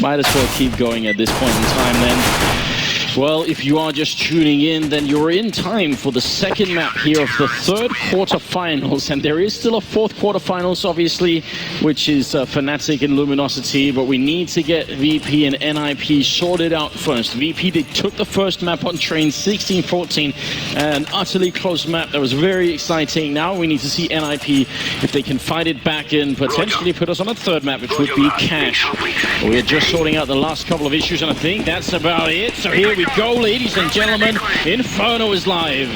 Might as well keep going at this point in time then. Well, if you are just tuning in, then you're in time for the second map here of the third quarterfinals. And there is still a fourth quarterfinals, obviously, which is Fnatic and Luminosity. But we need to get VP and NIP sorted out first. VP, they took the first map on train 16-14, an utterly close map that was very exciting. Now we need to see NIP if they can fight it back and potentially put us on a third map, which would be Cash. We're just sorting out the last couple of issues, and I think that's about it. So here we go, ladies and gentlemen. Inferno is live.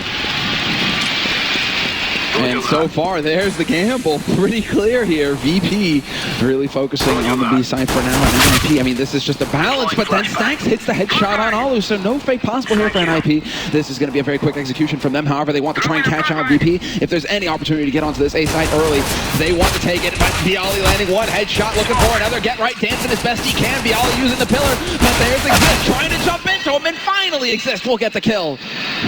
And so far, there's the gamble. Pretty clear here. VP really focusing on the B side for now. And NIP, I mean, this is just a balance, but then Stacks hits the headshot on Alu, so no fake possible here for NIP. This is going to be a very quick execution from them. However, they want to try and catch out VP. If there's any opportunity to get onto this A side early, they want to take it. But Bialy landing one headshot, looking for another get right, dancing as best he can. Bialy using the pillar, but there's Exist trying to jump into him, and finally Exist will get the kill.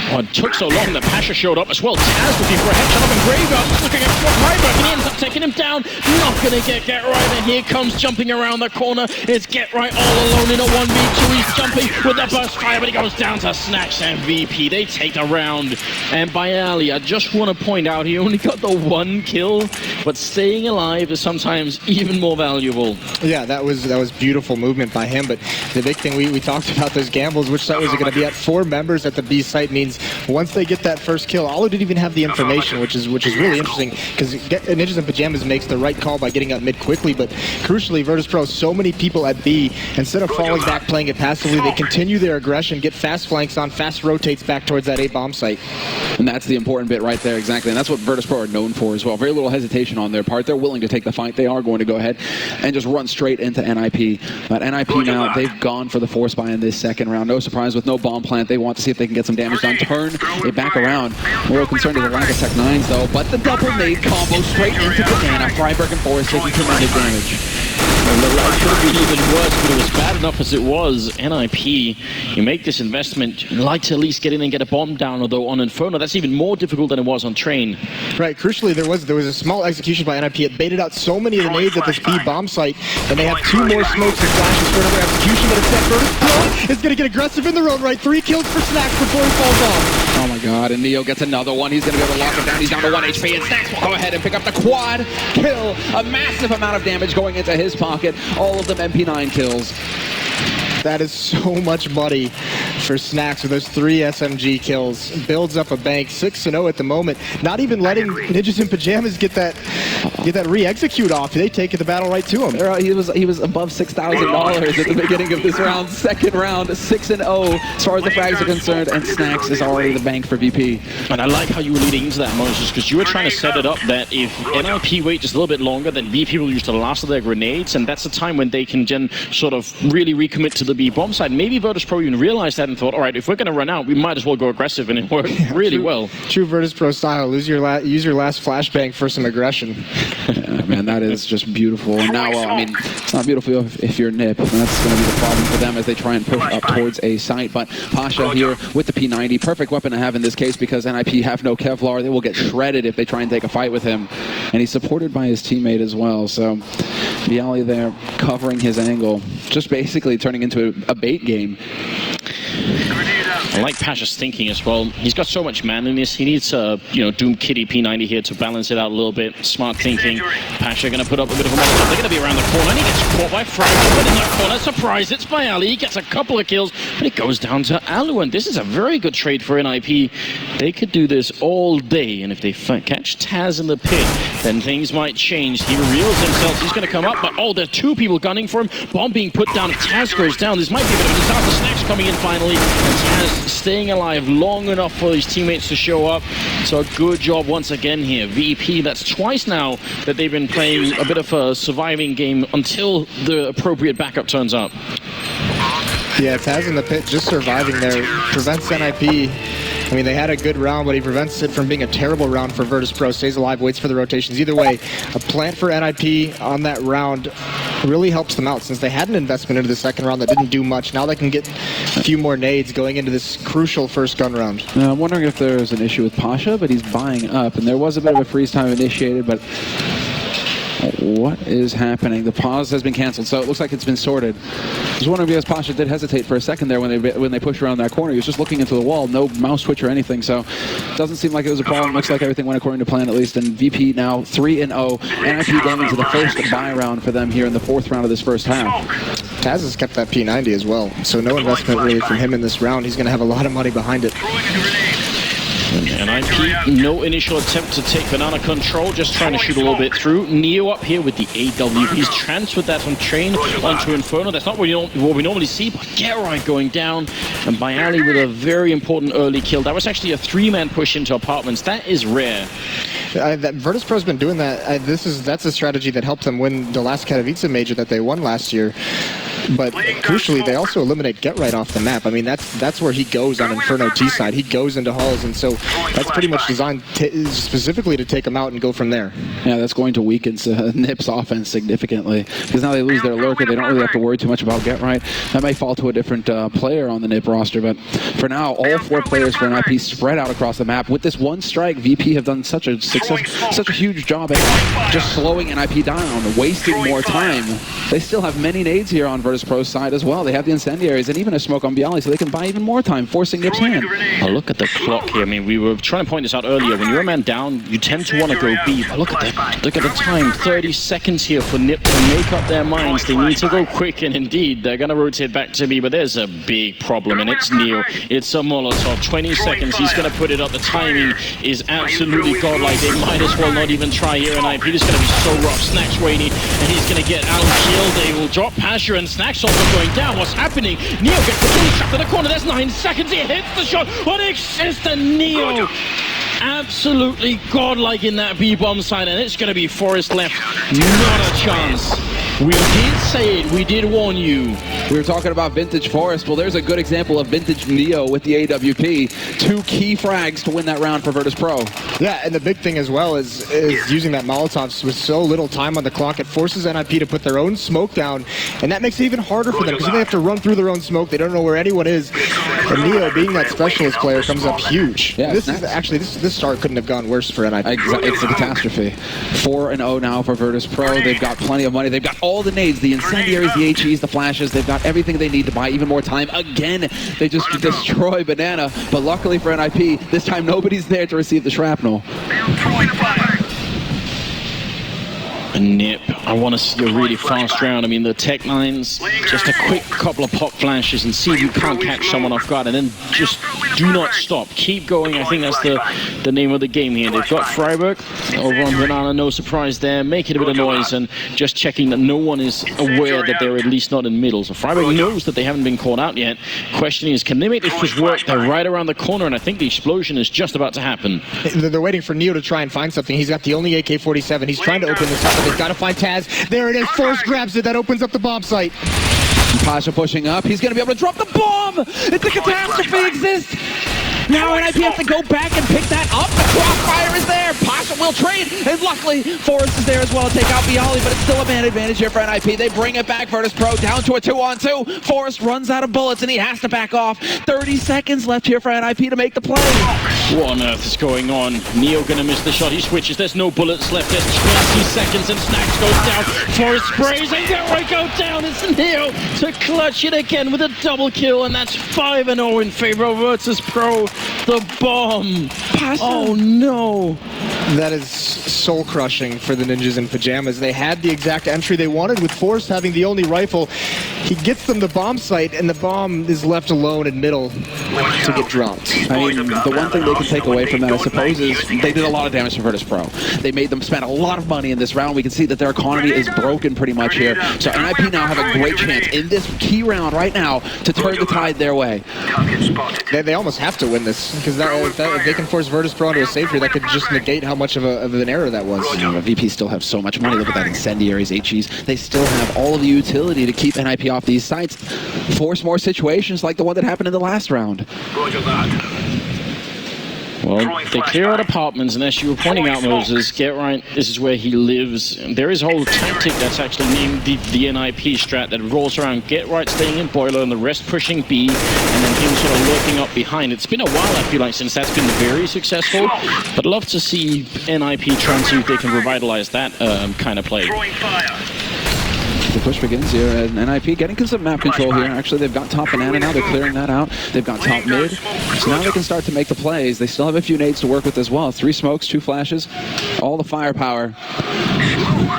Oh, it took so long that Pasha showed up as well. Taz looking for a headshot up in Graveyard, just looking at Ryberg, and he ends up taking him down. Not gonna get right, and here comes jumping around the corner. It's Get Right all alone in a 1v2. He's jumping with the burst fire, but he goes down to Snacks and VP. They take the round. And Bialy, I just want to point out, he only got the one kill, but staying alive is sometimes even more valuable. Yeah, that was beautiful movement by him, but the big thing we talked about those gambles, which site was it going to be at? 4 members at the B site means once they get that first kill, Alu didn't even have the information, which is really interesting, because Ninjas and Pyjamas makes the right call by getting up mid quickly, but crucially, Virtus.Pro, so many people at B, instead of falling back, playing it passively, they continue their aggression, get fast flanks on, fast rotates back towards that A bomb site. And that's the important bit right there, exactly. And that's what Virtus.Pro are known for as well. Very little hesitation on their part. They're willing to take the fight. They are going to go ahead and just run straight into NIP. But NIP now, they've gone for the force buy in this second round. No surprise, with no bomb plant, they want to see if they can get some damage done. Turn it back around. A little concerned with the lack of Tech 9s though, but the double nade combo straight into Banana. Freiberg and Forrest taking tremendous damage. And the light could have been even worse, but it was bad enough as it was. NIP, you make this investment, you'd like to at least get in and get a bomb down, although on Inferno, that's even more difficult than it was on Train. Right, crucially, there was a small execution by NIP. It baited out so many of the nades at this B bomb site, and they have 2 more smokes and flashes for another execution, but instead Virtus.Pro is going to get aggressive in their own right. 3 kills for Snacks before he falls off. Oh my god, and Neo gets another one. He's going to be able to lock him down. He's down to 1 HP, and Snacks will go ahead and pick up the quad kill. A massive amount of damage going into his pocket. All of them MP9 kills. That is so much money for Snacks with those 3 SMG kills. Builds up a bank, 6-0 at the moment. Not even letting Ninjas and Pyjamas get that re-execute off. They take the battle right to him. He was above $6,000 at the beginning of this round. Second round, 6-0 as far as the frags are concerned, and Snacks is already the bank for VP. And I like how you were leading into that, Moses, because you were trying to set it up that if NIP wait just a little bit longer, then VP will use the last of their grenades, and that's the time when they can then sort of really recommit to the B bomb side. Maybe Virtus.Pro even realized that and thought, all right, if we're going to run out, we might as well go aggressive, and it worked really well. True Virtus.Pro style. Use your last flashbang for some aggression. Yeah, man, that is just beautiful. And now, I mean, it's not beautiful if you're Nip. That's going to be the problem for them as they try and push up towards a site. But Pasha here with the P90, perfect weapon to have in this case because NIP have no Kevlar. They will get shredded if they try and take a fight with him. And he's supported by his teammate as well. So Bialy there covering his angle, just basically turning into a bait game. I like Pasha's thinking as well. He's got so much manliness. He needs Doom Kitty P90 here to balance it out a little bit. Smart thinking. Pasha going to put up a bit of a molotov. They're going to be around the corner, and he gets caught by Frag. But in that corner, surprise, it's Bialy. He gets a couple of kills, but it goes down to Alu, and this is a very good trade for NIP. They could do this all day, and if they catch Taz in the pit, then things might change. He reveals himself. He's going to come up, but there are 2 people gunning for him. Bomb being put down. If Taz goes down, this might be a bit of a disaster. Snacks coming in finally, and Taz staying alive long enough for his teammates to show up. So a good job once again here. VP, that's twice now that they've been playing a bit of a surviving game until the appropriate backup turns up. Yeah, Taz in the pit just surviving there. Prevents NIP. I mean, they had a good round, but he prevents it from being a terrible round for Virtus.Pro. Stays alive, waits for the rotations. Either way, a plant for NIP on that round really helps them out since they had an investment into the second round that didn't do much. Now they can get a few more nades going into this crucial first gun round. I'm wondering if there's an issue with Pasha, but he's buying up, and there was a bit of a freeze time initiated, but What is happening? The pause has been canceled, so it looks like it's been sorted. I was wondering because Pasha did hesitate for a second there when they pushed around that corner. He was just looking into the wall, no mouse twitch or anything, so it doesn't seem like it was a problem. Looks like everything went according to plan at least, and VP now 3-0. NIP going into the first bye round for them here in the 4th round of this first half. Taz has kept that P90 as well, so no investment really from him in this round. He's going to have a lot of money behind it. NIP, no initial attempt to take banana control, just trying to shoot a little bit through. Neo up here with the AW. He's transferred that from Chain onto Inferno. That's not what we normally see, but Get-Right going down. And Byali with a very important early kill. That was actually a 3-man push into apartments. That is rare. Virtus.Pro's been doing that. That's a strategy that helped them win the last Katowice major that they won last year. But crucially, they also eliminate Get-Right off the map. I mean, that's where he goes on Inferno T side. He goes into halls, and so that's pretty much designed specifically to take him out and go from there. Yeah, that's going to weaken NIP's offense significantly, because now they lose their lurker. They don't really have to worry too much about Get-Right. That may fall to a different player on the NIP roster, but for now, all 4 players for NIP spread out across the map. With this one strike, VP have done such a huge job at just slowing NIP down, wasting more time. They still have many nades here on Virtus.Pro's side as well. They have the incendiaries and even a smoke on Byali, so they can buy even more time, forcing NIP's hand. Oh, look at the clock here. I mean, we were trying to point this out earlier. When you're a man down, you tend to want to go B. But look at that. Look at the time. 30 seconds here for NIP to make up their minds. They need to go quick, and indeed, they're going to rotate back to B. But there's a big problem, and it's Neo. It's a Molotov. 20 seconds. He's going to put it up. The timing is absolutely godlike. They might as well not even try here. And IP is going to be so rough. Snacks waiting, and he's going to get out-killed. They will drop Pasha, and Snacks also going down. What's happening? Neo gets completely trapped in the corner. There's 9 seconds. He hits the shot. What exists? And Neo absolutely godlike in that B-bomb side, and it's going to be Forest left. Not a chance. We did say it. We did warn you. We were talking about vintage Forest. Well, there's a good example of vintage Neo with the AWP. 2 key frags to win that round for Virtus.Pro. Yeah, and the big thing as well is using that Molotov with so little time on the clock. It forces NIP to put their own smoke down, and that makes it even harder for them because they have to run through their own smoke. They don't know where anyone is. And Neo, being that specialist player, comes up huge. Yeah, this start couldn't have gone worse for NIP. It's a catastrophe. 4-0 now for Virtus.Pro. They've got plenty of money. They've got all the nades, the incendiaries, the HEs, the flashes. They've got everything they need to buy even more time. Again, they just destroy Banana. But luckily for NIP, this time nobody's there to receive the shrapnel. NIP, I want to see a really fast round. I mean, the Tech 9s, just a quick couple of pop flashes and see if you can't catch someone off guard, and then just do not stop. Keep going. I think that's the name of the game here. They've got Freiburg over on Banana, no surprise there, making a bit of noise and just checking that no one is aware that they're at least not in middle. So Freiburg knows that they haven't been caught out yet. Question is, can they make this push work? They're right around the corner, and I think the explosion is just about to happen. They're waiting for Neo to try and find something. He's got the only AK-47. He's trying to open this up, but they've got to find Taz. There it is. Force grabs it. That opens up the bomb site. Pasha pushing up. He's going to be able to drop the bomb. It's a catastrophe exists. Now NIP has to go back and pick that up. The crossfire is there. Pasha will trade. And luckily, Forrest is there as well to take out Byali, but it's still a man advantage here for NIP. They bring it back. Virtus.Pro down to a 2-on-2. Forrest runs out of bullets and he has to back off. 30 seconds left here for NIP to make the play. What on earth is going on? Neo gonna miss the shot. He switches. There's no bullets left. There's 20 seconds and Snacks goes down. Forrest sprays and Get-Right go down. It's Neo to clutch it again with a double kill, and that's 5-0 in favor of Virtus.Pro. The bomb. Pasha. Oh no. That is soul-crushing for the Ninjas in Pyjamas. They had the exact entry they wanted with Forrest having the only rifle. He gets them the bomb site, and the bomb is left alone in middle to get dropped. I mean, the one thing they can take away from that, I suppose, is they did a lot of damage to Virtus.Pro. They made them spend a lot of money in this round. We can see that their economy is broken pretty much here. So NIP now have a great chance in this key round right now to turn the tide their way. They almost have to win this, because if they can force Virtus.Pro into a save here, that could just negate how much of an error that was. VP still have so much money. Look at that incendiaries, HEs. They still have all of the utility to keep NIP off these sites, force more situations like the one that happened in the last round. Well, they clear out apartments, and as you were pointing out, Moses, Get Right, this is where he lives. There is a whole tactic that's actually named the NIP strat that rolls around Get Right staying in Boiler and the rest pushing B, and then him sort of lurking up behind. It's been a while, I feel like, since that's been very successful, but love to see NIP try and see if they can revitalize that kind of play. The push begins here, and NIP getting some map control here. Actually, they've got top banana now. They're clearing that out. They've got top mid. So now they can start to make the plays. They still have a few nades to work with as well. 3 smokes, 2 flashes, all the firepower.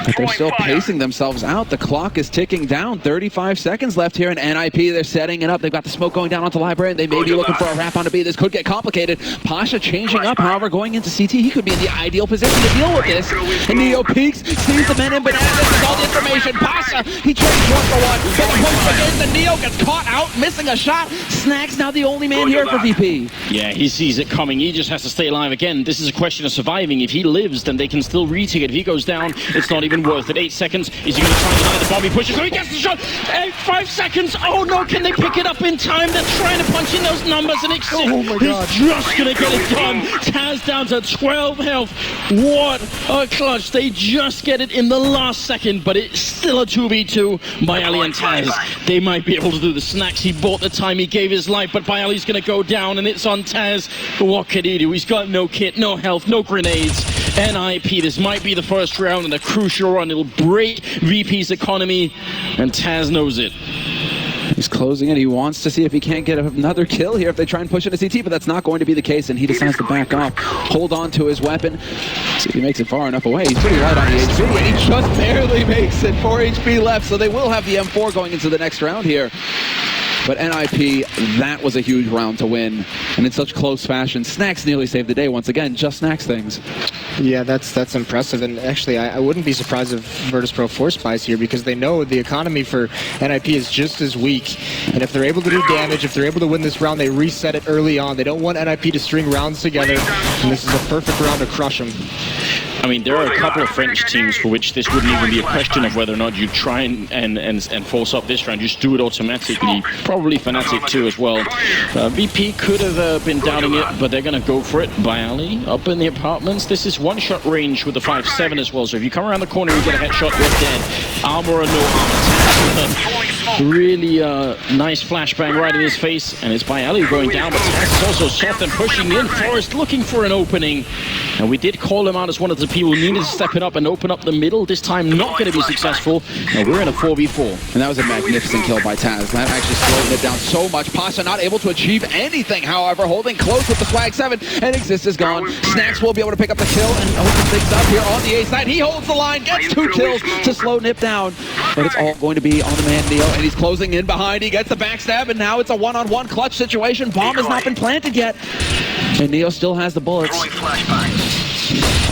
But they're still pacing themselves out. The clock is ticking down. 35 seconds left here in NIP. They're setting it up. They've got the smoke going down onto Library, and they may be looking for a wrap onto B. This could get complicated. Pasha changing up, however, going into CT. He could be in the ideal position to deal with this. And Neo peeks, sees the men in banana. This is all the information. Pasha, he trades 1-for-1. But the push begins, and Neo gets caught out, missing a shot. Snack's now the only man here for VP. Yeah, he sees it coming. He just has to stay alive again. This is a question of surviving. If he lives, then they can still retake it. If he goes down, it's not even worth it. 8 seconds. Is he going to try and deny the bomb? He pushes, so he gets the shot. 5 seconds. Oh no, can they pick it up in time? They're trying to punch in those numbers, and it's just going to get it done. Taz down to 12 health. What a clutch. They just get it in the last second, but it's still a 2v2 by Ali and Taz. They might be able to do the snacks. He bought the time. He gave his life, but Ali's going to go down, and it's on Taz. What can he do? He's got no kit, no health, no grenades. NIP, this might be the first round and a crucial run. It'll break VP's economy, and Taz knows it. He's closing it. He wants to see if he can't get another kill here if they try and push into CT, but that's not going to be the case, and he decides to back off, hold on to his weapon, see if he makes it far enough away. He's pretty light on the HP, and he just barely makes it. 4 HP left, so they will have the M4 going into the next round here. But NIP, that was a huge round to win, and in such close fashion. Snacks nearly saved the day once again. Just Snacks things. Yeah, that's impressive, and actually I wouldn't be surprised if Virtus.Pro force buys here, because they know the economy for NIP is just as weak, and if they're able to do damage, if they're able to win this round, they reset it early on. They don't want NIP to string rounds together, and this is a perfect round to crush them. I mean, there are a couple of French teams for which this wouldn't even be a question of whether or not you try and force up this round. Just do it automatically. Probably Fnatic too as well. VP could have been doubting it, but they're going to go for it. By Ali up in the apartments. This is one-shot range with the 5-7 as well. So if you come around the corner and you get a headshot, you're dead. Armor or no armor. Really nice flashbang right in his face, and it's by Ali going down, but Taz is also soft and pushing in. Forrest looking for an opening, and we did call him out as one of the people who needed to step it up and open up the middle. This time not going to be successful, and we're in a 4v4. And that was a magnificent kill by Taz. That actually slowed it down so much. Pasha not able to achieve anything, however, holding close with the swag 7, and Exist is gone. Snacks will be able to pick up the kill and open things up here on the A side. He holds the line, gets 2 kills to slow Nip down, but it's all going to be on the man Neo, and he's closing in behind. He gets the backstab, and now it's a one-on-one clutch situation. Bomb has not been planted yet, and Neo still has the bullets.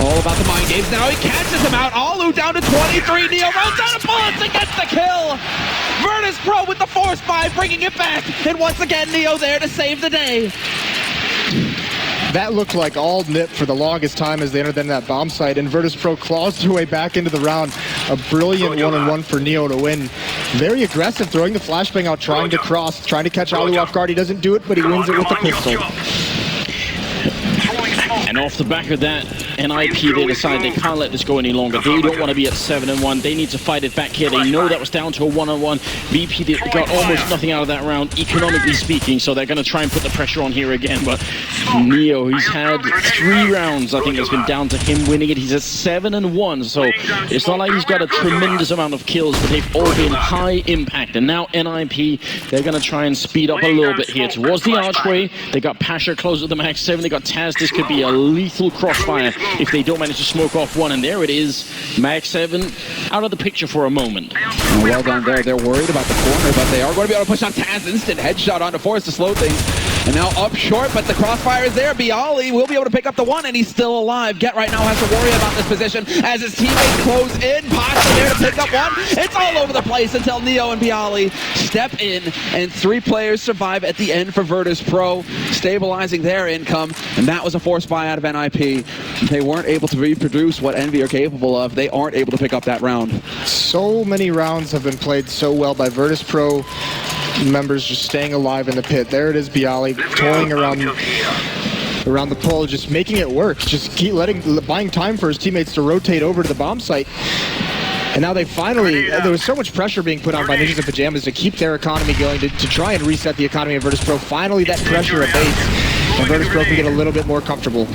All about the mind games now. He catches him out. Alu down to 23. Neo runs out of bullets and gets the kill. Virtus.Pro with the force 5, bringing it back, and once again Neo there to save the day. That looked like all Nip for the longest time as they entered that bomb site, and Virtus.Pro claws their way back into the round. A brilliant one-on-one for Neo to win. Very aggressive, throwing the flashbang out, trying to cross, trying to catch Alu off guard. He doesn't do it, but he wins it with the pistol. And off the back of that, NIP, they decide they can't let this go any longer. They don't want to be at 7-1. They need to fight it back here. They know that was down to a 1-on-1. VP got almost nothing out of that round, economically speaking, so they're going to try and put the pressure on here again. But Neo, he's had 3 rounds, I think, that's been down to him winning it. He's at 7-1, so it's not like he's got a tremendous amount of kills, but they've all been high impact. And now NIP, they're going to try and speed up a little bit here towards the archway. They got Pasha close at the max 7. They got Taz. This could be a lethal crossfire if they don't manage to smoke off one, and there it is. Max 7 out of the picture for a moment. Well done there. They're worried about the corner, but they are going to be able to push out Taz. Instant headshot onto Forrest to slow things. And now up short, but the crossfire is there. Bialy will be able to pick up the 1, and he's still alive. Get right now has to worry about this position as his teammates close in. Pasha there to pick up 1. It's all over the place until Neo and Bialy step in, and 3 players survive at the end for Virtus.Pro, stabilizing their income, and that was a forced buy out of NIP. They weren't able to reproduce what Envy are capable of. They aren't able to pick up that round. So many rounds have been played so well by Virtus.Pro members just staying alive in the pit. There it is, Bialy toying around around the pole, just making it work. Just keep buying time for his teammates to rotate over to the bomb site. And now they finally, there was so much pressure being put on by Ninjas and Pyjamas to keep their economy going, to try and reset the economy of Virtus.Pro. Finally, that pressure abates, and Virtus.Pro can get a little bit more comfortable.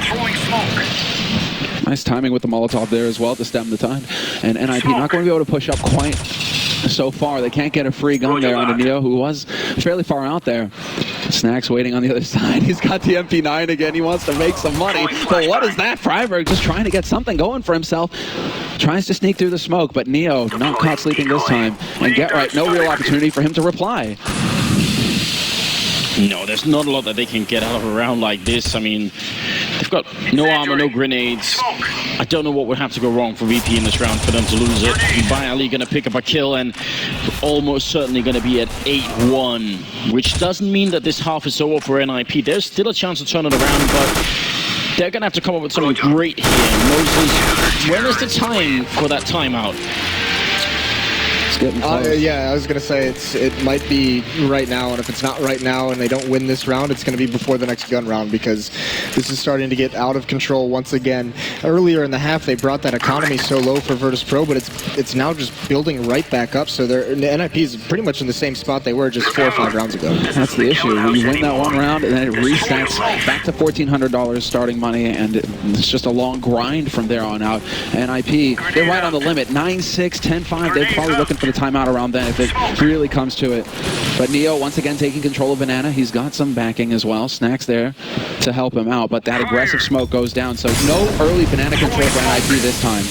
Nice timing with the Molotov there as well to stem the tide. And NIP not going to be able to push up quite so far. They can't get a free gun there onto Neo, who was fairly far out there. Snacks waiting on the other side. He's got the MP9 again. He wants to make some money. But what is that? Freiberg just trying to get something going for himself. Tries to sneak through the smoke, but Neo not caught sleeping this time. And Get Right, no real opportunity for him to reply. No, there's not a lot that they can get out of a round like this. I mean, they've got no armor, no grenades. I don't know what would have to go wrong for VP in this round for them to lose it. Bayali going to pick up a kill and almost certainly going to be at 8-1, which doesn't mean that this half is over for NIP. There's still a chance to turn it around, but they're going to have to come up with something great here. Moses, when is the time for that timeout? Yeah, I was going to say it might be right now, and if it's not right now and they don't win this round, it's going to be before the next gun round, because this is starting to get out of control once again. Earlier in the half, they brought that economy so low for Virtus.Pro, but it's now just building right back up, so NIP is pretty much in the same spot they were just 4 or 5 rounds ago. That's the issue. When you win that one round, and then it resets back to $1,400 starting money, and it's just a long grind from there on out. NIP, they're right on the limit. 9-6, 10-5. They're probably looking for the timeout around then if it really comes to it. But Neo once again taking control of Banana. He's got some backing as well. Snacks there to help him out, but that aggressive smoke goes down, so no early Banana control for NIP this time.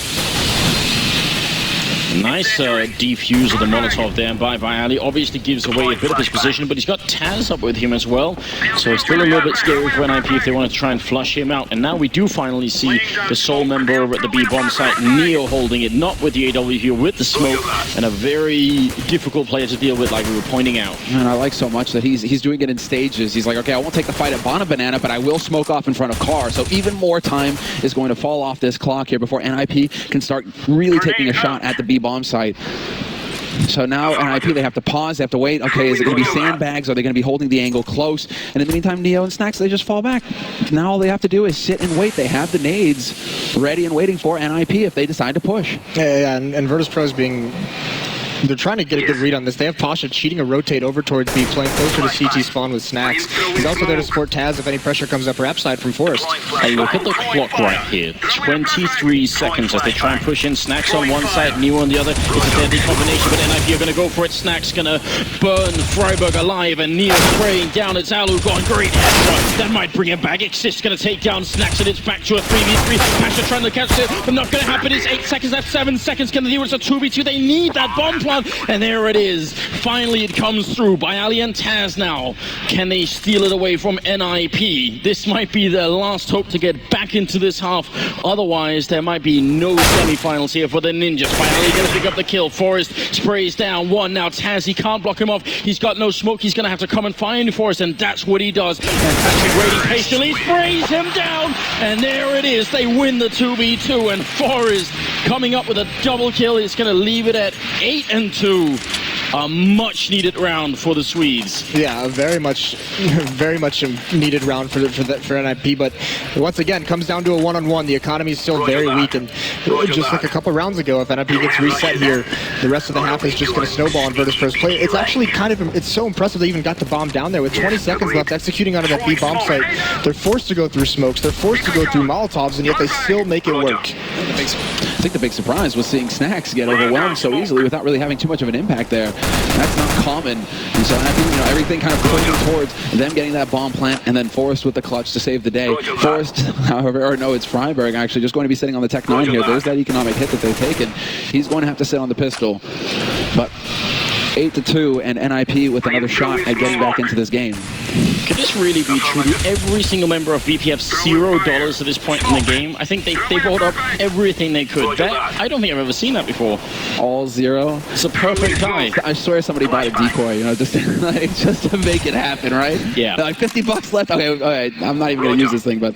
Nice defuse of the Molotov there by Bayali. Obviously gives away a bit of his position, but he's got Taz up with him as well. So it's still a little bit scary for NIP if they want to try and flush him out. And now we do finally see the sole member over at the B-bomb site, Neo, holding it, not with the AW here, with the smoke, and a very difficult player to deal with, like we were pointing out. And I like so much that he's doing it in stages. He's like, okay, I won't take the fight at Banana, but I will smoke off in front of Car. So even more time is going to fall off this clock here before NIP can start really taking a shot at the B-bomb site. So now NIP, they have to pause, they have to wait. Okay, is it going to be sandbags? Are they going to be holding the angle close? And in the meantime, Neo and Snacks, they just fall back. Now all they have to do is sit and wait. They have the nades ready and waiting for NIP if they decide to push. Yeah, and Virtus.Pro's being... They're trying to get a good read on this. They have Pasha cheating a rotate over towards B, playing closer to CT spawn with Snacks. He's also there to support Taz if any pressure comes up, perhaps side from Forest. And look at the clock right here. 23 seconds as they try and push in. Snacks on one side, Neo on the other. It's a deadly combination, but NIP are going to go for it. Snacks going to burn Freiberg alive, and Neo spraying down. It's Alu going great headshot. That might bring him back. Exist going to take down Snacks, and it's back to a 3v3. Pasha trying to catch it, but not going to happen. It's 8 seconds. That's 7 seconds. Can they do it? It's a 2v2. They need that bomb plant. And there it is. Finally, it comes through. Bayali and Taz now. Can they steal it away from NIP? This might be their last hope to get back into this half. Otherwise, there might be no semifinals here for the Ninjas. Bayali going to pick up the kill. Forest sprays down one. Now Taz, he can't block him off. He's got no smoke. He's going to have to come and find Forest, and that's what he does. And Patrick waiting patiently sprays him down. And there it is. They win the 2v2, and Forest coming up with a double kill. It's going to leave it at 8-2. A much needed round for the Swedes. Yeah, a very much needed round for NIP, but once again comes down to a one-on-one. The economy is still very weak, and just like a couple rounds ago, if NIP gets reset here, the rest of the half is just going to snowball on Virtus.Pro's play. It's actually it's so impressive they even got the bomb down there with 20 seconds left, executing onto that B bomb site. They're forced to go through smokes, they're forced to go through Molotovs, and yet they still make it work. I think the big surprise was seeing Snacks get overwhelmed so easily without really having too much of an impact there. That's not common. And so I think, everything kind of pointing towards them getting that bomb plant, and then Forrest with the clutch to save the day. Forrest, however, or no, it's Freiberg actually, just going to be sitting on the Tech 9 here. There's that economic hit that they've taken. He's going to have to sit on the pistol. But 8-2, and NIP with another shot at getting back into this game. Could this really be true? Every single member of VP have $0 at this point in the game. I think they brought up everything they could. I don't think I've ever seen that before. All zero. It's a perfect guy. I swear somebody bought a decoy, just to make it happen, right? Yeah. They're like $50 left. Okay, I'm not even going to use this thing, but...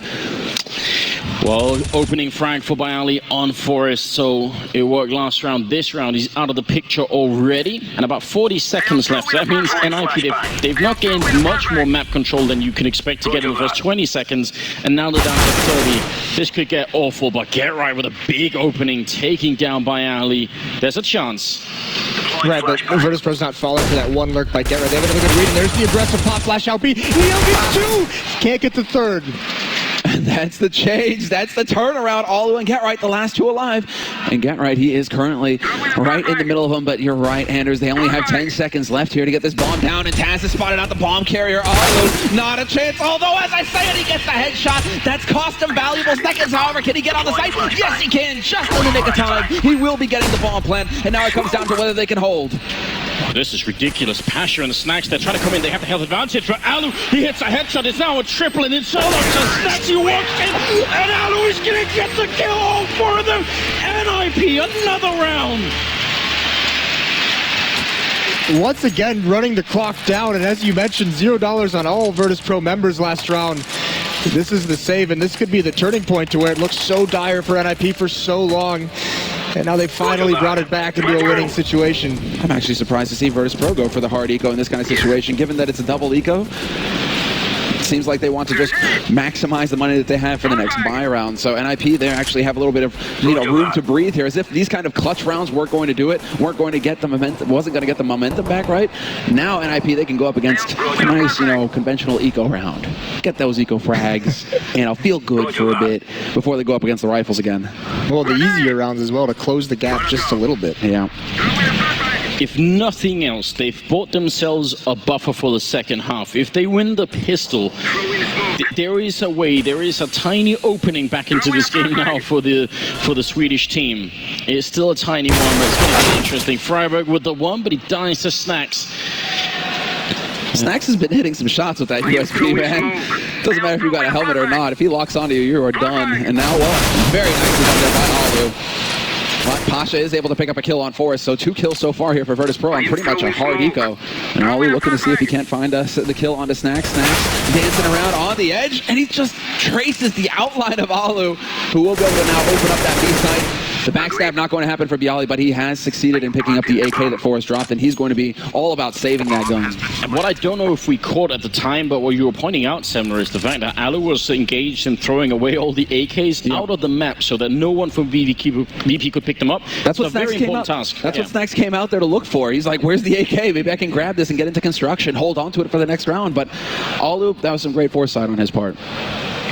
Well, opening frag for Bayali on Forest, so it worked last round. This round, he's out of the picture already, and about 40 seconds left. So that means NIP, they've not gained much more map control than you can expect to get in the first 20 seconds, and now they're down to 30. This could get awful, but Get Right with a big opening, taking down Bayali. There's a chance. Right, but Virtus.Pro's not falling for that one lurk by Get Right. They have another good read, and there's the aggressive pop flash out B. Neo gets 2! Can't get the third. And that's the change. That's the turnaround. Alu and Get Right, the last two alive. And Get Right, he is currently right in the middle of them. But you're right, Anders. They only have 10 seconds left here to get this bomb down. And Taz has spotted out the bomb carrier. Alu, not a chance. Although, as I say it, he gets the headshot. That's cost him valuable seconds. However, can he get on the site? Yes, he can. Just in the nick of time. He will be getting the bomb plant. And now it comes down to whether they can hold. This is ridiculous. Pasha and the Snacks, they're trying to come in. They have the health advantage. But Alu, he hits a headshot. It's now a triple, and it's solo. So Snacks, he walks in, and Alu is going to get the kill. All 4 of them. NIP, another round. Once again, running the clock down, and as you mentioned, $0 on all Virtus.Pro members last round. This is the save, and this could be the turning point to where it looks so dire for NIP for so long. And now they finally brought it back into a winning situation. I'm actually surprised to see Virtus.Pro go for the hard eco in this kind of situation, given that it's a double eco. It seems like they want to just maximize the money that they have for the next buy round. So NIP, they actually have a little bit of room to breathe here, as if these kind of clutch rounds weren't going to do it, weren't going to get the momentum, wasn't going to get the momentum back, right? Now NIP, they can go up against a nice, conventional eco round. Get those eco frags, feel good for a bit before they go up against the rifles again. Well, the easier rounds as well to close the gap just a little bit. Yeah. If nothing else, they've bought themselves a buffer for the second half. If they win the pistol, there is a way, there is a tiny opening back into this game now for the Swedish team. It's still a tiny one, but it's going to be interesting. Freiberg with the one, but he dies to Snacks. Snacks has been hitting some shots with that USP, man. Doesn't matter if you got a helmet or not. If he locks onto you, you are done. And now what? Very nicely done there by Alu. But Pasha is able to pick up a kill on Forest, so 2 kills so far here for Virtus.Pro on pretty much a hard eco. And Alu looking to see if he can't find the kill onto Snacks. Snacks dancing around on the edge, and he just traces the outline of Alu, who will be able to now open up that B site. The backstab not going to happen for Bayali, but he has succeeded in picking up the AK that Forrest dropped, and he's going to be all about saving that gun. And what I don't know if we caught at the time, but what you were pointing out, Semler, is the fact that Alu was engaged in throwing away all the AKs out of the map so that no one from VP could pick them up. That's what Snacks came out. That's what Snacks came out there to look for. He's like, where's the AK? Maybe I can grab this and get into construction, hold on to it for the next round. But Alu, that was some great foresight on his part.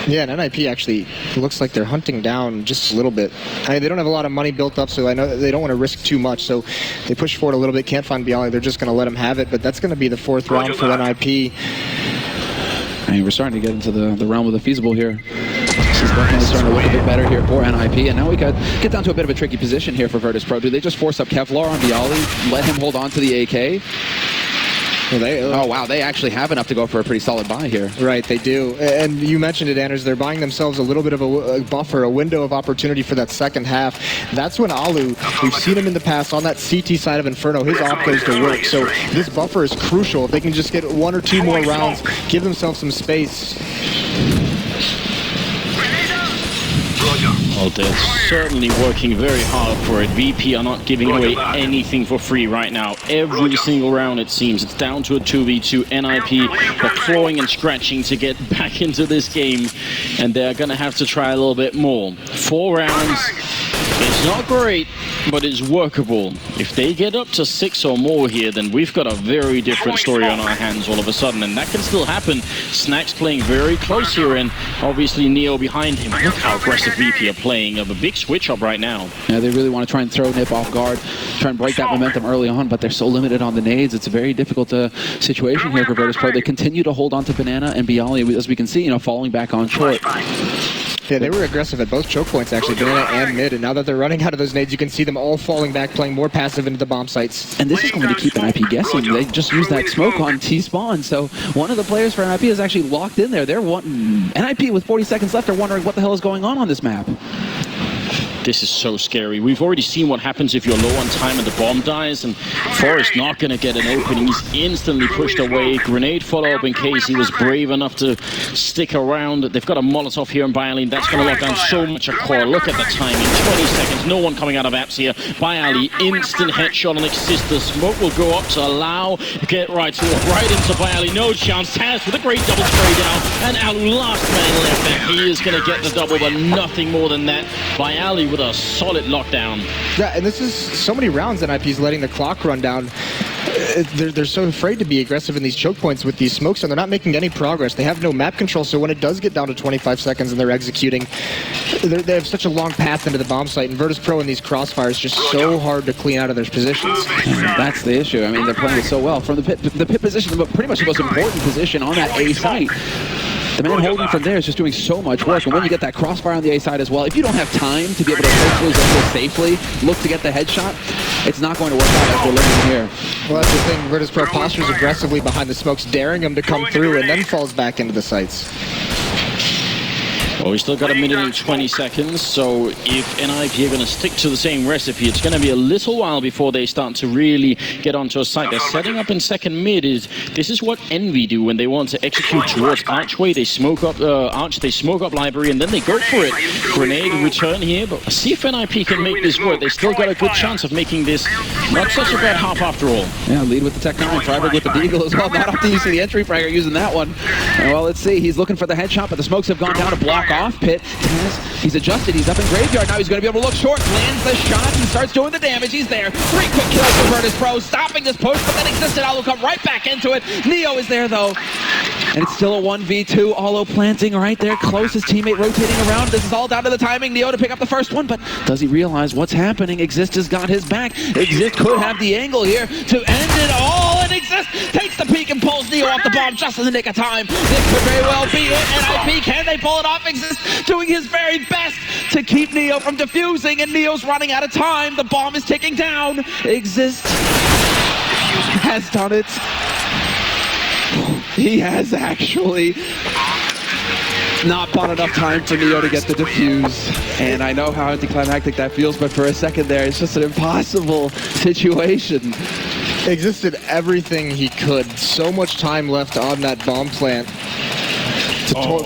Yeah, and NIP actually looks like they're hunting down just a little bit. They don't have a lot of money built up, so I know they don't want to risk too much. So they push forward a little bit, can't find Bayali. They're just going to let him have it, but that's going to be the 4th round for NIP. And we're starting to get into the realm of the feasible here. This is definitely starting to look a bit better here for NIP, and now we could get down to a bit of a tricky position here for Virtus.Pro. Do they just force up Kevlar on Bayali, let him hold on to the AK? Well, oh, wow, they actually have enough to go for a pretty solid buy here. Right, they do. And you mentioned it, Anders, they're buying themselves a little bit of a buffer, a window of opportunity for that second half. That's when Alu, we've seen him in the past on that CT side of Inferno, his op goes to work. So this buffer is crucial. If they can just get 1 or 2 more rounds, give themselves some space. Well, they're certainly working very hard for it. VP are not giving away anything for free right now. Every single round, it seems. It's down to a 2v2. NIP are clawing and scratching to get back into this game, and they're going to have to try a little bit more. 4 rounds. It's not great, but it's workable. If they get up to 6 or more here, then we've got a very different story on our hands all of a sudden, and that can still happen. Snacks playing very close here, and obviously Neo behind him. Look how aggressive VP are playing. A big switch up right now. Yeah, they really want to try and throw Nip off guard, try and break that momentum early on, but they're so limited on the nades. It's a very difficult situation here for Virtus.Pro. They continue to hold on to Banana and Bayali, as we can see, falling back on short. Yeah, they were aggressive at both choke points, actually, Banana and mid, and now that they're running out of those nades, you can see them all falling back, playing more passive into the bomb sites. And this is going to keep NIP guessing. They just used that smoke on T-spawn, so one of the players for NIP is actually locked in there. They're NIP with 40 seconds left are wondering what the hell is going on this map. This is so scary. We've already seen what happens if you're low on time and the bomb dies, and Forrest not going to get an opening. He's instantly pushed away. Grenade follow-up in case he was brave enough to stick around. They've got a Molotov here in Byali. That's going to lock down so much of core. Look at the timing. 20 seconds. No one coming out of apps here. Byali, instant headshot on Exist. The smoke will go up to allow. Get right to it. Right into Byali. No chance. Taz with a great double spray down. And Alu, last man left. And he is going to get the double, but nothing more than that. Byali with a solid lockdown. Yeah, and this is so many rounds that NIP's letting the clock run down. They're so afraid to be aggressive in these choke points with these smokes, and they're not making any progress. They have no map control, so when it does get down to 25 seconds and they're executing, they have such a long path into the bomb site, and Virtus.Pro in these crossfires just so hard to clean out of their positions. That's the issue. I mean, they're playing it so well. From the pit position, but pretty much the most important position on that A site. The man holding from there is just doing so much work, and when you get that crossfire on the A side as well, if you don't have time to be able to approach those angles safely, look to get the headshot, it's not going to work out as we're learning here. Well, that's the thing. Virtus.Pro postures aggressively behind the smokes, daring them to come through, and then falls back into the sights. Well, we still got a minute and 20 seconds, so if NIP are going to stick to the same recipe, it's going to be a little while before they start to really get onto a site. They're setting up in second mid. This is what Envy do when they want to execute towards Archway. They smoke up Arch, they smoke up Library, and then they go for it. Grenade return here, but see if NIP can make this work. They still got a good chance of making this not such a bad half after all. Yeah, lead with the Tech 9, Freiburg with the Deagle as well. Not up to using the entry fragger using that one. Well, let's see. He's looking for the headshot, but the smokes have gone down to block off Pit. He's adjusted, he's up in Graveyard, now he's going to be able to look short, lands the shot, and starts doing the damage, he's there. 3 quick kills for Virtus.Pro, stopping this push, but then Existed, Alo come right back into it. Neo is there though, and it's still a 1v2, Alo planting right there, close, his teammate rotating around. This is all down to the timing, Neo to pick up the first one, but does he realize what's happening? Exist has got his back. Exist could have the angle here to end it all, and Exist takes the peek and pulls Neo off the bomb just in the nick of time. This could very well be it. NIP, can they pull it off? Exist doing his very best to keep Neo from defusing, and Neo's running out of time. The bomb is ticking down. Exist has done it. He has actually not bought enough time for Neo to get the defuse. And I know how anticlimactic that feels, but for a second there, it's just an impossible situation. Existed everything he could. So much time left on that bomb plant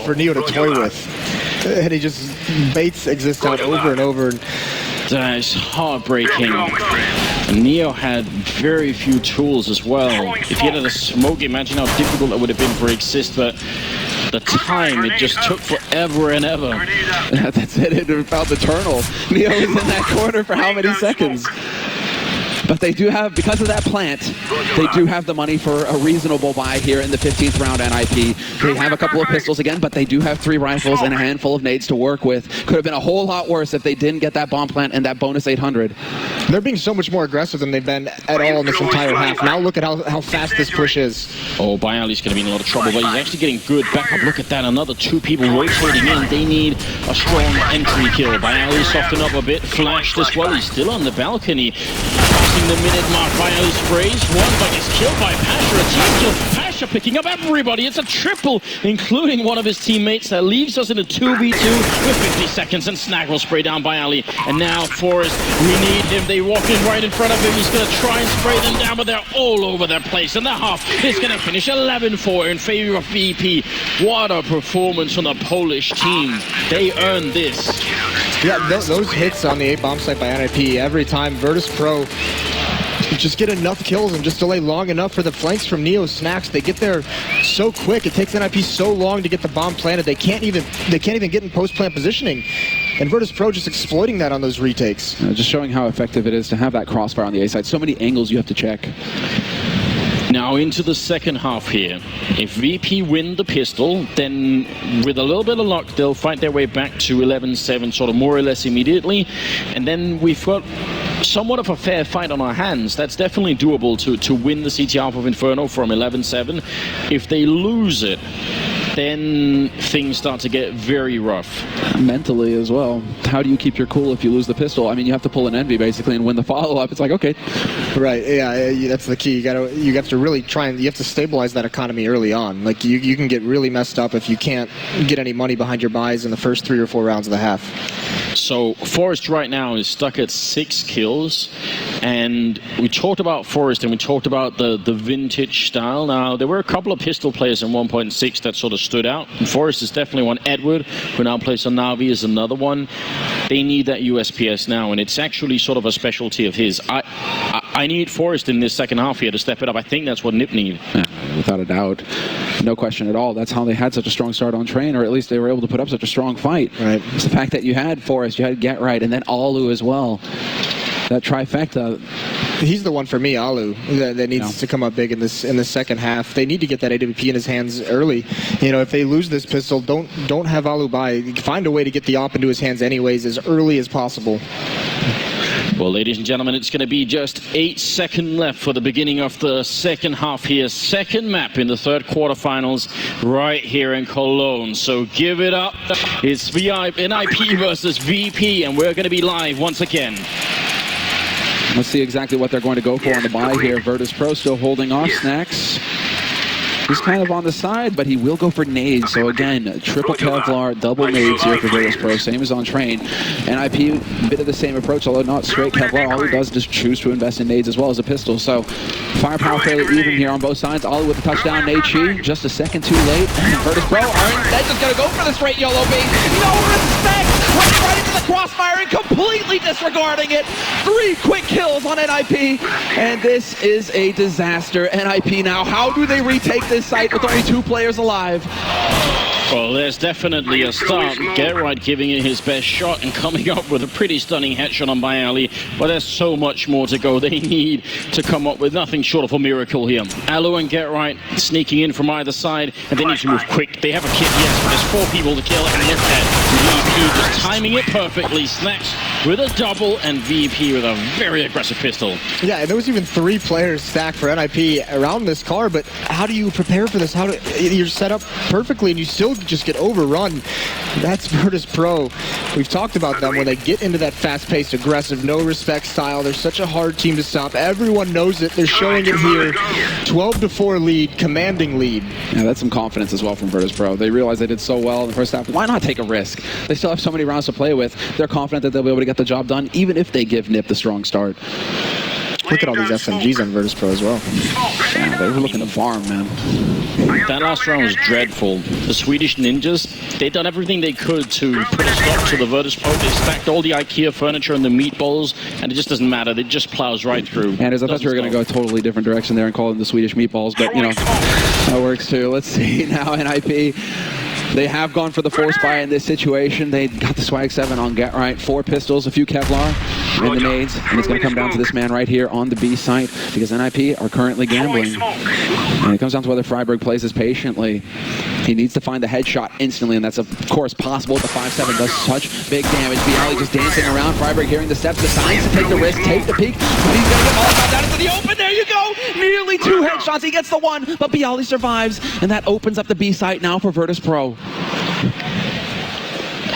for Neo to toy with. And he just baits Exist out over and over. That is heartbreaking. And Neo had very few tools as well. If he had a smoke, imagine how difficult it would have been for Exist, but the time, it just took forever and ever. That's it, it felt eternal. Neo was in that corner for how many seconds? But they do have, because of that plant, they do have the money for a reasonable buy here in the 15th round NIP. They have a couple of pistols again, but they do have 3 rifles and a handful of nades to work with. Could have been a whole lot worse if they didn't get that bomb plant and that bonus 800. They're being so much more aggressive than they've been at all in this entire half. Now look at how fast this push is. Oh, Byali's going to be in a lot of trouble, but he's actually getting good backup. Look at that, another 2 people rotating in. They need a strong entry kill. Byali softened up a bit, flashed as well. He's still on the balcony. The minute mark, Byali sprays one, but gets killed by Pasha. A team kill. Pasha picking up everybody. It's a triple, including one of his teammates. That leaves us in a 2v2 with 50 seconds, and Snag will spray down Byali. And now Forrest, we need him. They walk in right in front of him. He's going to try and spray them down, but they're all over their place. And the half is going to finish 11-4 in favor of VP. What a performance from the Polish team. They earned this. Yeah, those hits on the A bomb site by NIP every time. Virtus.Pro just get enough kills and just delay long enough for the flanks from Neo Snacks. They get there so quick. It takes NIP so long to get the bomb planted. They can't even get in post-plant positioning. And Virtus.Pro just exploiting that on those retakes. Just showing how effective it is to have that crossfire on the A side. So many angles you have to check. Now into the second half here. If VP win the pistol, then with a little bit of luck, they'll fight their way back to 11-7, sort of more or less immediately. And then we've got somewhat of a fair fight on our hands. That's definitely doable to win the CT half of Inferno from 11-7. If they lose it, then things start to get very rough. Mentally as well. How do you keep your cool if you lose the pistol? I mean, you have to pull an envy basically and win the follow-up. It's like, okay. Right, yeah, that's the key. You have to really try and you have to stabilize that economy early on. Like, you can get really messed up if you can't get any money behind your buys in the first 3 or 4 rounds of the half. So Forrest right now is stuck at 6 kills, and we talked about Forrest and we talked about the vintage style. Now, there were a couple of pistol players in 1.6 that sort of stood out. And Forrest is definitely one. Edward, who now plays on Na'Vi, is another one. They need that USPS now, and it's actually sort of a specialty of his. I need Forrest in this second half here to step it up. I think that's what Nip need. Yeah, without a doubt. No question at all. That's how they had such a strong start on train, or at least they were able to put up such a strong fight. Right. It's the fact that you had Forrest, you had Get Right, and then Alu as well. That trifecta. He's the one for me, Alu, that needs to come up big in the second half. They need to get that AWP in his hands early. You know, if they lose this pistol, don't have Alu buy. Find a way to get the op into his hands anyways as early as possible. Well, ladies and gentlemen, it's going to be just 8 seconds left for the beginning of the second half here. Second map in the third quarterfinals right here in Cologne. So give it up. It's NIP versus VP, and we're going to be live once again. Let's see exactly what they're going to go for on the buy here. Virtus.Pro still holding off. Snacks. He's kind of on the side, but he will go for nades. So again, triple Kevlar, double nades here for Virtus.Pro, same as on train. NIP, a bit of the same approach, although not straight Kevlar. All he does is choose to invest in nades as well as a pistol. So firepower fairly even here on both sides. Ollie with the touchdown, nade Chi, just a second too late. And Virtus.Pro are instead just going to go for the straight YOLO B. No respect! Went right into the crossfire and completely disregarding it. 3 quick kills on NIP, and this is a disaster. NIP now, how do they retake this site with only 2 players alive? Well, there's definitely a start. Get Right giving it his best shot and coming up with a pretty stunning headshot on Bayali. But there's so much more to go. They need to come up with nothing short of a miracle here. Alu and Get Right sneaking in from either side, and they need to move quick. They have a kit, yes, but there's 4 people to kill, and look at VP just timing it perfectly. Snacks with a double, and VP with a very aggressive pistol. Yeah, and there was even 3 players stacked for NIP around this car, but how do you prepare for this? You're set up perfectly, and you still just get overrun. That's Virtus.Pro. We've talked about them when they get into that fast-paced, aggressive, no-respect style. They're such a hard team to stop. Everyone knows it. They're showing it here. 12-4 lead, commanding lead. Yeah, that's some confidence as well from Virtus.Pro. They realized they did so well in the first half. Why not take a risk? They still have so many rounds to play with. They're confident that they'll be able to get the job done, even if they give Nip the strong start. Look at all these SMGs on Virtus.Pro as well. Yeah, they were looking to farm, man. That last round was dreadful. The Swedish ninjas, they'd done everything they could to put a stop to the Virtus.Pro. They stacked all the IKEA furniture and the meatballs, and it just doesn't matter. It just plows right through. Anders, I thought you were going to go a totally different direction there and call them the Swedish meatballs, but, you know, that works too. Let's see now, NIP. They have gone for the force buy in this situation. They got the swag 7 on Get Right, 4 pistols, a few Kevlar, and the nades. And it's going to come down to this man right here on the B site because NIP are currently gambling. And it comes down to whether Freiburg plays this patiently. He needs to find the headshot instantly, and that's of course possible. The 5-7 does such big damage. Bialy just dancing around. Freiburg hearing the steps, decides to take the risk, take the peek, but he's going to get mollified down into the open. There you go! Nearly 2 headshots. He gets the 1, but Bialy survives, and that opens up the B site now for Virtus.Pro.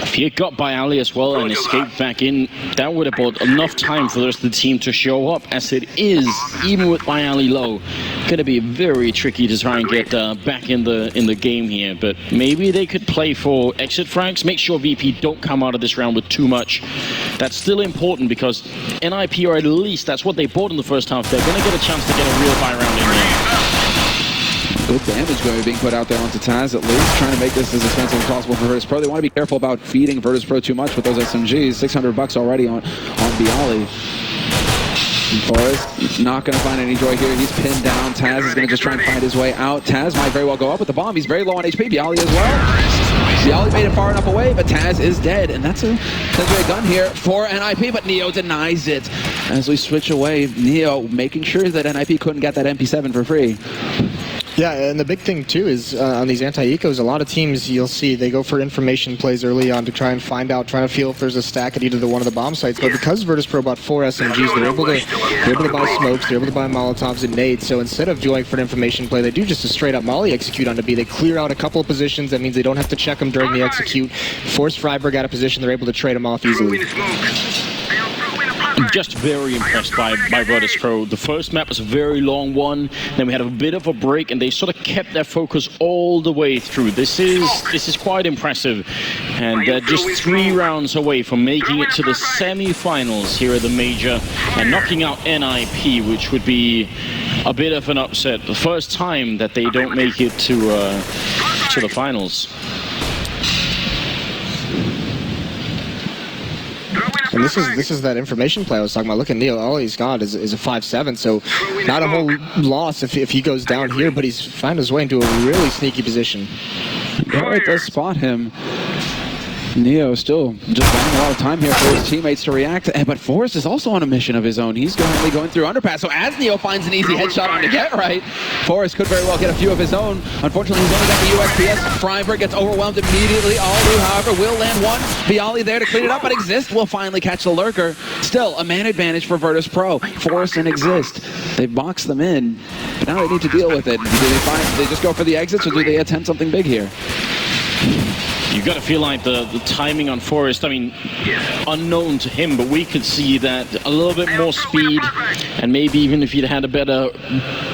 If he had got by Ali as well and escaped back in, that would have bought enough time for the rest of the team to show up. As it is, even with Bayali low, going to be very tricky to try and get back in the game here. But maybe they could play for exit frags. Make sure VP don't come out of this round with too much. That's still important because NIP, or at least that's what they bought in the first half. They're going to get a chance to get a real buy round in there. Good damage being put out there onto Taz, at least, trying to make this as expensive as possible for Virtus.Pro. They want to be careful about feeding Virtus.Pro too much with those SMGs. $600 already on Bialy. Forrest not going to find any joy here. He's pinned down. Taz is going to just try and find his way out. Taz might very well go up with the bomb. He's very low on HP. Bialy as well. Bialy made it far enough away, but Taz is dead. And that's a gun here for NIP, but Neo denies it. As we switch away, Neo making sure that NIP couldn't get that MP7 for free. Yeah, and the big thing too is on these anti-ecos, a lot of teams you'll see they go for information plays early on to try and find out, trying to feel if there's a stack at either one of the bomb sites. But because Virtus.Pro bought 4 SMGs, they're able to buy smokes, they're able to buy Molotovs and nades. So instead of going for an information play, they do just a straight up molly execute onto B. They clear out a couple of positions. That means they don't have to check them during the execute. Force Freiburg out of position. They're able to trade them off easily. Just very impressed by Virtus.Pro. The first map was a very long one. Then we had a bit of a break, and they sort of kept their focus all the way through. This is quite impressive, and they're just 3 rounds away from making it to the semi-finals here at the major and knocking out NIP, which would be a bit of an upset. The first time that they don't make it to the finals. And this is that information play I was talking about. Look at Neo. All he's got is a 5-7, so not a whole loss if he goes down here, but he's found his way into a really sneaky position. Right, does spot him. Neo still just buying a lot of time here for his teammates to react, but Forrest is also on a mission of his own. He's currently going through underpass, so as Neo finds an easy headshot on to get right, Forrest could very well get a few of his own. Unfortunately, he's only got the USPS. Freiburg gets overwhelmed immediately. Alu, however, will land one. Viali there to clean it up, but Exist will finally catch the lurker. Still, a man advantage for Virtus.Pro. Forrest and Exist, they box them in, but now they need to deal with it. Do they just go for the exits, or do they attempt something big here? You've got to feel like the timing on Forrest, I mean, unknown to him, but we could see that a little bit more speed, and maybe even if he'd had a better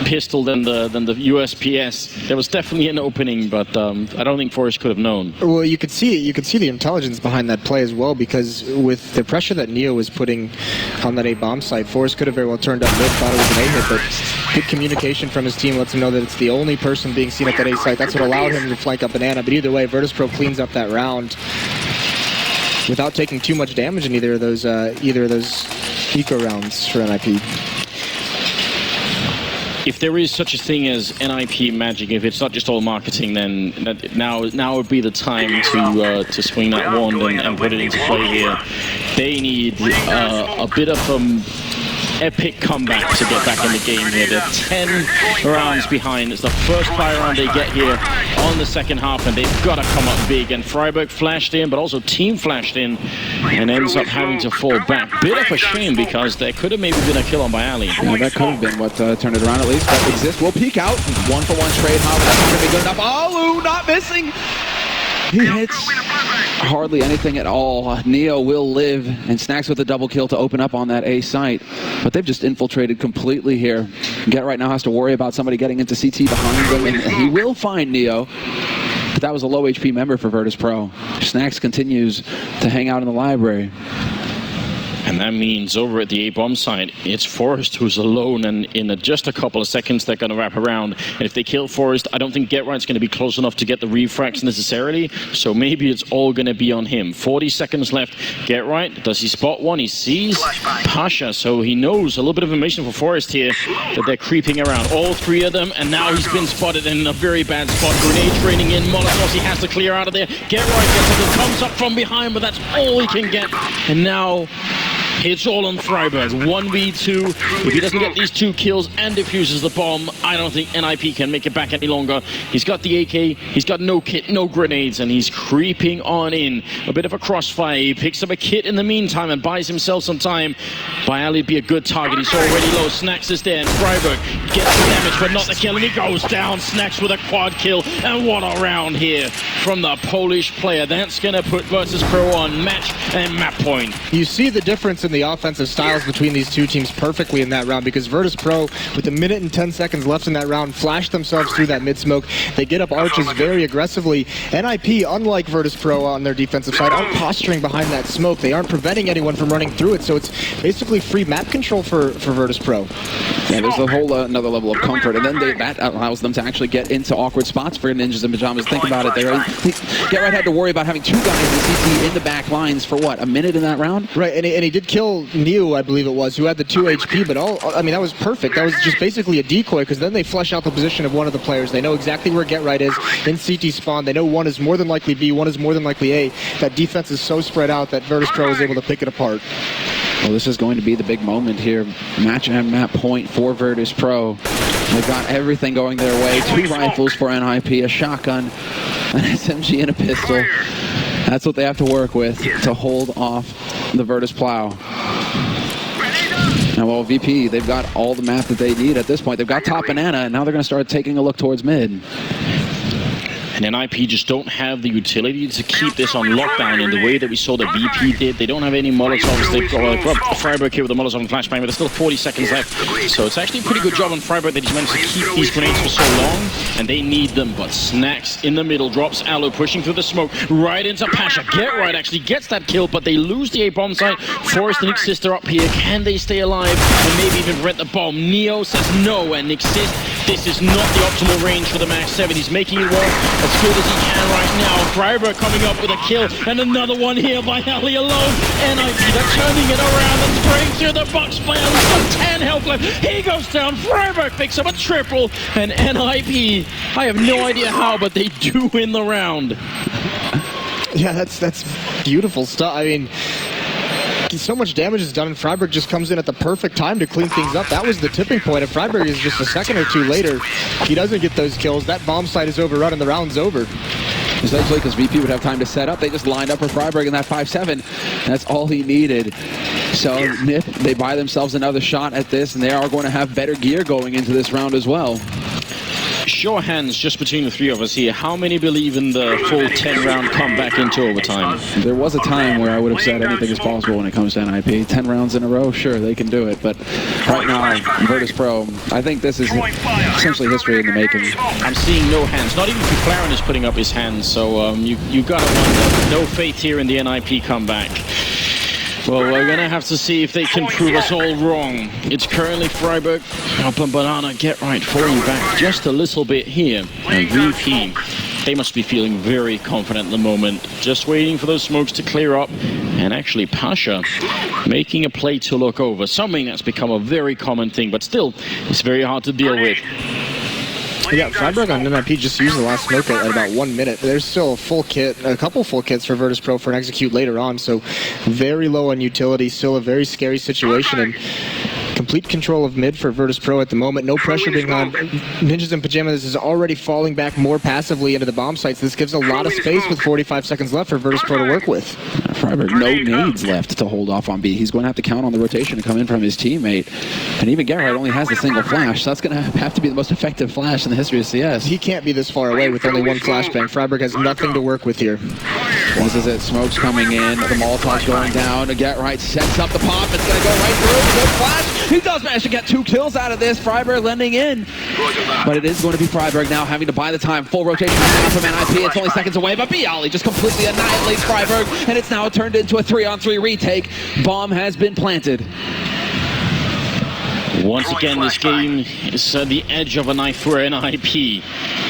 pistol than the USPS, there was definitely an opening, but I don't think Forrest could have known. Well, you could see the intelligence behind that play as well, because with the pressure that Neo was putting on that A bomb site, Forrest could have very well turned up mid, thought it was an A hit, but good communication from his team lets him know that it's the only person being seen at that A site. That's what allowed him to flank up Banana, but either way, Virtus.Pro cleans up that round without taking too much damage in either of those eco rounds for NIP. If there is such a thing as NIP magic, if it's not just all marketing, then now would be the time to swing that wand and put it into play here. They need a bit of epic comeback to get back in the game here. They're 10 rounds behind. It's the first fire round they get here on the second half, and they've got to come up big. And Freiburg flashed in, but also Team flashed in, and ends up having to fall back. Bit of a shame, because there could have maybe been a kill on by Ali. Yeah, that could have been what turned it around at least. But Exist will peek out. 1-for-1 trade. However, that's not going to be good enough. Alu not missing. He hits hardly anything at all. Neo will live, and Snacks with a double kill to open up on that A site. But they've just infiltrated completely here. Get right now has to worry about somebody getting into CT behind them, and he will find Neo. But that was a low HP member for Virtus.Pro. Snacks continues to hang out in the library. And that means over at the A-bomb site, it's Forrest who's alone, and in just a couple of seconds, they're going to wrap around. And if they kill Forrest, I don't think GetRight's going to be close enough to get the refracts necessarily, so maybe it's all going to be on him. 40 seconds left. GetRight, does he spot one? He sees Pasha, so he knows a little bit of information for Forrest here, that they're creeping around. All 3 of them, and now he's been spotted in a very bad spot. Grenade training in, Molotov, he has to clear out of there. GetRight gets it, comes up from behind, but that's all he can get. And now it's all on Freiburg. 1v2. If he doesn't get these 2 kills and defuses the bomb, I don't think NIP can make it back any longer. He's got the AK, he's got no kit, no grenades, and he's creeping on in. A bit of a crossfire. He picks up a kit in the meantime and buys himself some time. Bayali would be a good target. He's already low. Snacks is there, and Freiburg gets the damage, but not the kill, and he goes down. Snacks with a quad kill, and what a round here from the Polish player. That's going to put Virtus.Pro on match and map point. You see the difference in the offensive styles between these two teams perfectly in that round, because Virtus.Pro, with a minute and 10 seconds left in that round, flashed themselves through that mid-smoke. They get up arches very aggressively. NIP, unlike Virtus.Pro on their defensive side, aren't posturing behind that smoke. They aren't preventing anyone from running through it, so it's basically free map control for Virtus.Pro. Yeah, there's a whole another level of comfort, and then that allows them to actually get into awkward spots for Ninjas in Pyjamas. Think about it. GetRight had to worry about having 2 guys in CT in the back lines for what, a minute in that round? Right, and he did kill Neo, I believe it was, who had the 2 HP, but that was perfect. That was just basically a decoy, because then they flesh out the position of one of the players. They know exactly where GetRight is in CT spawn. They know one is more than likely B, one is more than likely A. That defense is so spread out that Virtus.Pro is able to pick it apart. Well, this is going to be the big moment here. Match and map point for Virtus.Pro. They've got everything going their way. 2 rifles for NIP, a shotgun, an SMG, and a pistol. That's what they have to work with to hold off the Virtus.Pro. Now, well, VP, they've got all the map that they need at this point. They've got top banana, and now they're going to start taking a look towards mid. And NIP just don't have the utility to keep this on lockdown in the way that we saw the VP did. They don't have any Molotovs. They've got Freiburg here with the Molotov and flashbang, but there's still 40 seconds left. So it's actually a pretty good job on Freiburg that he's managed to keep these grenades for so long, and they need them. But Snacks in the middle, drops Aloe, pushing through the smoke, right into Pasha. Get right actually gets that kill, but they lose the A-bomb site. Forrest and Nixist are up here. Can they stay alive and maybe even prevent the bomb? Neo says no, and Nixist, this is not the optimal range for the Max 7. He's making it work as good as he can right now. Freiburg coming up with a kill, and another one here by Ali alone. NIP, they're turning it around and spraying through the box by Ali. Got 10 health left. He goes down. Freiburg picks up a triple, and NIP, I have no idea how, but they do win the round. Yeah, that's beautiful stuff. I mean, so much damage is done, and Freiburg just comes in at the perfect time to clean things up. That was the tipping point. If Freiburg is just a second or two later, he doesn't get those kills. That bomb site is overrun and the round's over. Essentially, because VP would have time to set up, they just lined up for Freiburg in that 5-7. That's all he needed. So NIP, they buy themselves another shot at this, and they are going to have better gear going into this round as well. Show of hands just between the three of us here. How many believe in the full 10-round comeback into overtime? There was a time where I would have said anything is possible when it comes to NIP. 10 rounds in a row, sure, they can do it. But right now, Virtus.Pro, I think this is essentially history in the making. I'm seeing no hands. Not even McLaren is putting up his hands. So you got to wonder. No faith here in the NIP comeback. Well, we're going to have to see if they can prove us all wrong. It's currently Freiburg up and Banana, get right, falling back just a little bit here. And VP, they must be feeling very confident at the moment. Just waiting for those smokes to clear up. And actually, Pasha making a play to look over. Something that's become a very common thing, but still, it's very hard to deal with. Yeah, Freiburg on NIP just used the last smoke at about 1 minute. There's still a full kit, a couple full kits for Virtus.Pro for an execute later on, so very low on utility, still a very scary situation, and complete control of mid for Virtus.Pro at the moment. No pressure being on. Ninjas in Pyjamas is already falling back more passively into the bomb sites. This gives a lot of space with 45 seconds left for Virtus.Pro to work with. Freiburg, no nades left to hold off on B. He's going to have to count on the rotation to come in from his teammate. And even Gerhardt only has a single flash, so that's going to have to be the most effective flash in the history of CS. He can't be this far away with only one flashbang. Freiburg has nothing to work with here. This is it. Smoke's coming in. The Molotov's going down. Gerhardt sets up the pop. It's going to go right through. Good flash. He does manage to get 2 kills out of this. Freiburg lending in. But it is going to be Freiburg now having to buy the time. Full rotation from NIP. It's only seconds away, but Bialy just completely annihilates Freiburg, and it's now turned into a 3-on-3 retake. Bomb has been planted. Once again, this game is the edge of a knife for NIP.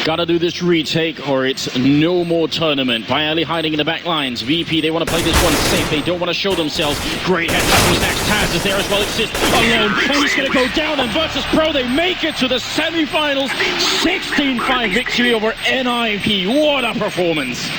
Gotta do this retake or it's no more tournament. Bialy hiding in the back lines. VP, they want to play this one safe. They don't want to show themselves. Great headshot from Snacks. Taz is there as well. Exist alone. And he's going to go down. And Virtus.Pro, they make it to the semifinals. 16-5 victory over NIP. What a performance.